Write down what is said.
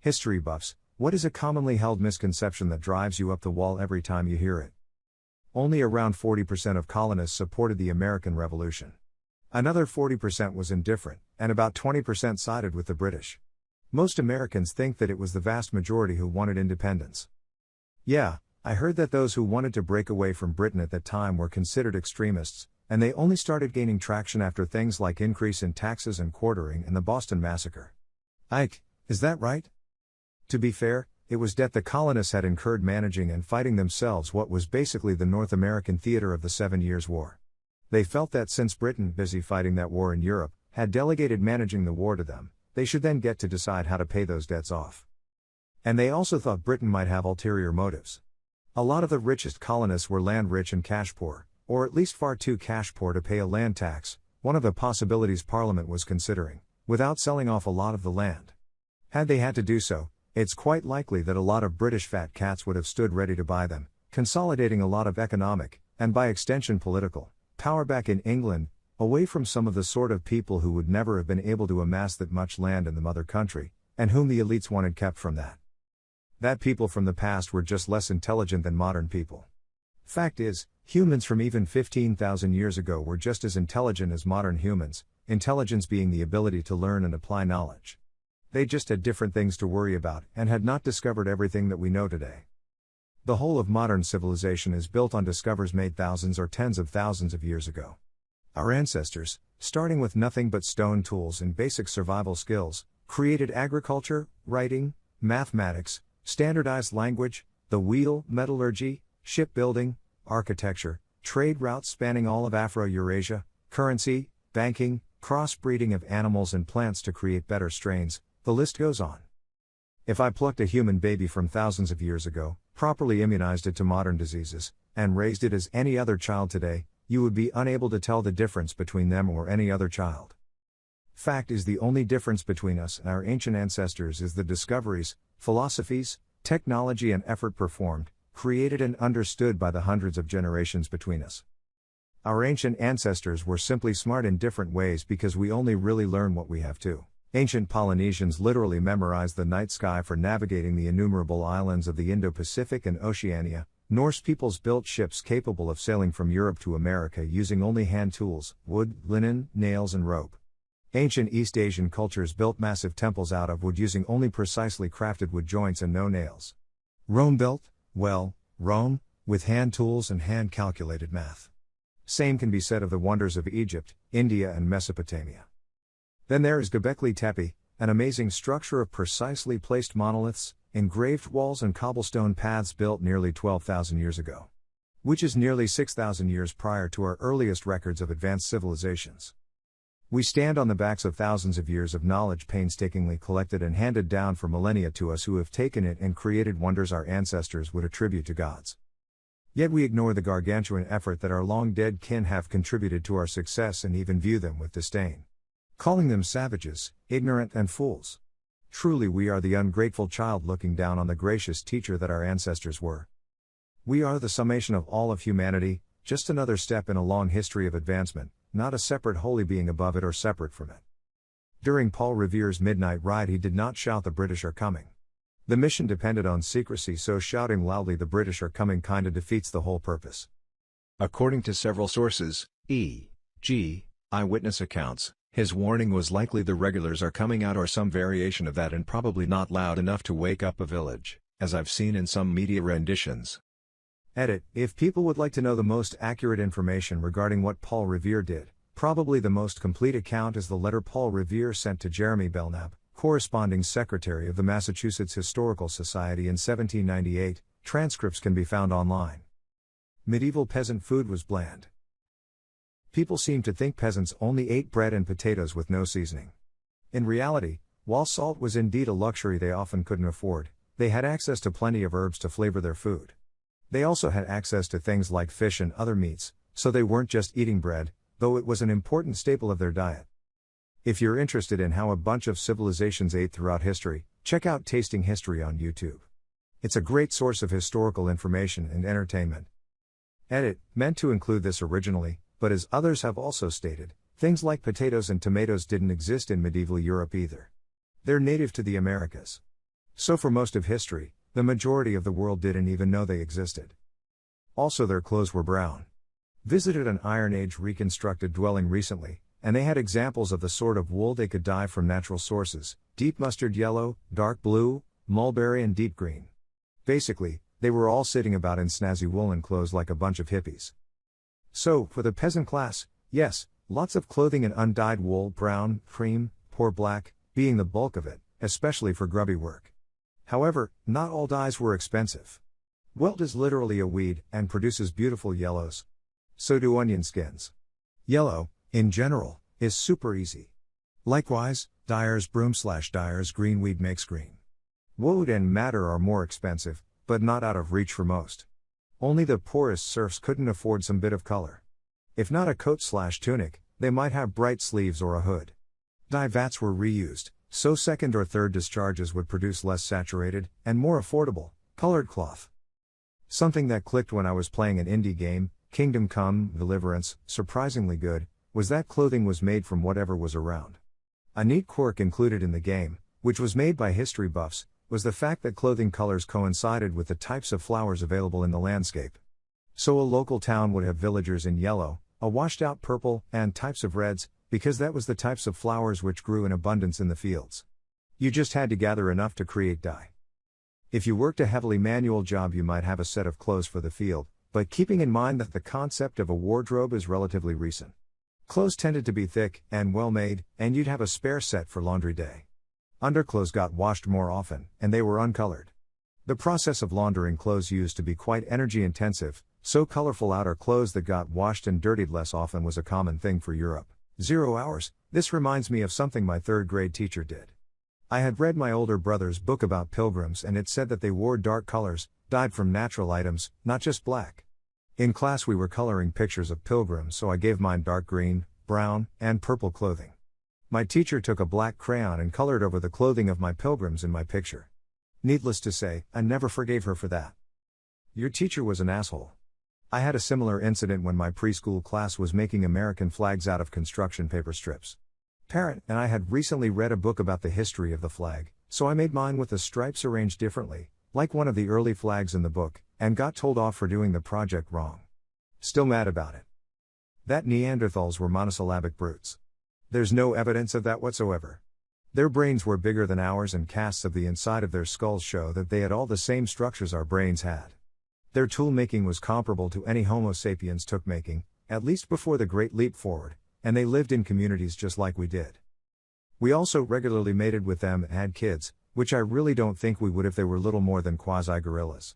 History buffs, what is a commonly held misconception that drives you up the wall every time you hear it? Only around 40% of colonists supported the American Revolution. Another 40% was indifferent, and about 20% sided with the British. Most Americans think that it was the vast majority who wanted independence. Yeah, I heard that those who wanted to break away from Britain at that time were considered extremists, and they only started gaining traction after things like increase in taxes and quartering and the Boston Massacre. Ike, is that right? To be fair, it was debt the colonists had incurred managing and fighting themselves what was basically the North American theater of the 7 Years' War. They felt that since Britain, busy fighting that war in Europe, had delegated managing the war to them, they should then get to decide how to pay those debts off. And they also thought Britain might have ulterior motives. A lot of the richest colonists were land rich and cash poor, or at least far too cash poor to pay a land tax, one of the possibilities Parliament was considering, without selling off a lot of the land. Had they had to do so, it's quite likely that a lot of British fat cats would have stood ready to buy them, consolidating a lot of economic, and by extension political, power back in England, away from some of the sort of people who would never have been able to amass that much land in the mother country, and whom the elites wanted kept from that. That people from the past were just less intelligent than modern people. Fact is, humans from even 15,000 years ago were just as intelligent as modern humans, intelligence being the ability to learn and apply knowledge. They just had different things to worry about and had not discovered everything that we know today. The whole of modern civilization is built on discoveries made thousands or tens of thousands of years ago. Our ancestors, starting with nothing but stone tools and basic survival skills, created agriculture, writing, mathematics, standardized language, the wheel, metallurgy, shipbuilding, architecture, trade routes spanning all of Afro-Eurasia, currency, banking, crossbreeding of animals and plants to create better strains. The list goes on. If I plucked a human baby from thousands of years ago, properly immunized it to modern diseases, and raised it as any other child today, you would be unable to tell the difference between them or any other child. Fact is, the only difference between us and our ancient ancestors is the discoveries, philosophies, technology and effort performed, created and understood by the hundreds of generations between us. Our ancient ancestors were simply smart in different ways because we only really learn what we have to. Ancient Polynesians literally memorized the night sky for navigating the innumerable islands of the Indo-Pacific and Oceania. Norse peoples built ships capable of sailing from Europe to America using only hand tools, wood, linen, nails and rope. Ancient East Asian cultures built massive temples out of wood using only precisely crafted wood joints and no nails. Rome built, well, Rome, with hand tools and hand-calculated math. Same can be said of the wonders of Egypt, India and Mesopotamia. Then there is Göbekli Tepe, an amazing structure of precisely placed monoliths, engraved walls and cobblestone paths built nearly 12,000 years ago. Which is nearly 6,000 years prior to our earliest records of advanced civilizations. We stand on the backs of thousands of years of knowledge painstakingly collected and handed down for millennia to us who have taken it and created wonders our ancestors would attribute to gods. Yet we ignore the gargantuan effort that our long-dead kin have contributed to our success and even view them with disdain. Calling them savages, ignorant and fools. Truly we are the ungrateful child looking down on the gracious teacher that our ancestors were. We are the summation of all of humanity, just another step in a long history of advancement, not a separate holy being above it or separate from it. During Paul Revere's midnight ride he did not shout the British are coming. The mission depended on secrecy, so shouting loudly the British are coming kinda defeats the whole purpose. According to several sources, e.g., eyewitness accounts, his warning was likely the regulars are coming out or some variation of that, and probably not loud enough to wake up a village, as I've seen in some media renditions. Edit: if people would like to know the most accurate information regarding what Paul Revere did, probably the most complete account is the letter Paul Revere sent to Jeremy Belknap, corresponding secretary of the Massachusetts Historical Society in 1798. Transcripts can be found online. Medieval peasant food was bland. People seem to think peasants only ate bread and potatoes with no seasoning. In reality, while salt was indeed a luxury they often couldn't afford, they had access to plenty of herbs to flavor their food. They also had access to things like fish and other meats, so they weren't just eating bread, though it was an important staple of their diet. If you're interested in how a bunch of civilizations ate throughout history, check out Tasting History on YouTube. It's a great source of historical information and entertainment. Edit: meant to include this originally, but as others have also stated, things like potatoes and tomatoes didn't exist in medieval Europe either. They're native to the Americas. So for most of history, the majority of the world didn't even know they existed. Also, their clothes were brown. Visited an Iron Age reconstructed dwelling recently, and they had examples of the sort of wool they could dye from natural sources: deep mustard yellow, dark blue, mulberry and deep green. Basically, they were all sitting about in snazzy woolen clothes like a bunch of hippies. So, for the peasant class, yes, lots of clothing in undyed wool, brown, cream, poor black, being the bulk of it, especially for grubby work. However, not all dyes were expensive. Welt is literally a weed, and produces beautiful yellows. So do onion skins. Yellow, in general, is super easy. Likewise, dyer's broom/dyer's green weed makes green. Woad and madder are more expensive, but not out of reach for most. Only the poorest serfs couldn't afford some bit of color. If not a coat/tunic, they might have bright sleeves or a hood. Dye vats were reused, so second or third discharges would produce less saturated, and more affordable, colored cloth. Something that clicked when I was playing an indie game, Kingdom Come: Deliverance, surprisingly good, was that clothing was made from whatever was around. A neat quirk included in the game, which was made by history buffs, was the fact that clothing colors coincided with the types of flowers available in the landscape. So a local town would have villagers in yellow, a washed-out purple, and types of reds, because that was the types of flowers which grew in abundance in the fields. You just had to gather enough to create dye. If you worked a heavily manual job, you might have a set of clothes for the field, but keeping in mind that the concept of a wardrobe is relatively recent. Clothes tended to be thick and well made, and you'd have a spare set for laundry day. Underclothes got washed more often, and they were uncolored. The process of laundering clothes used to be quite energy intensive, so colorful outer clothes that got washed and dirtied less often was a common thing for Europe. 0 hours. This reminds me of something my third grade teacher did. I had read my older brother's book about pilgrims, and it said that they wore dark colors, dyed from natural items, not just black. In class we were coloring pictures of pilgrims, so I gave mine dark green, brown, and purple clothing. My teacher took a black crayon and colored over the clothing of my pilgrims in my picture. Needless to say, I never forgave her for that. Your teacher was an asshole. I had a similar incident when my preschool class was making American flags out of construction paper strips. Parent and I had recently read a book about the history of the flag, so I made mine with the stripes arranged differently, like one of the early flags in the book, and got told off for doing the project wrong. Still mad about it. That Neanderthals were monosyllabic brutes. There's no evidence of that whatsoever. Their brains were bigger than ours, and casts of the inside of their skulls show that they had all the same structures our brains had. Their tool making was comparable to any Homo sapiens took making, at least before the Great Leap Forward, and they lived in communities just like we did. We also regularly mated with them and had kids, which I really don't think we would if they were little more than quasi-gorillas.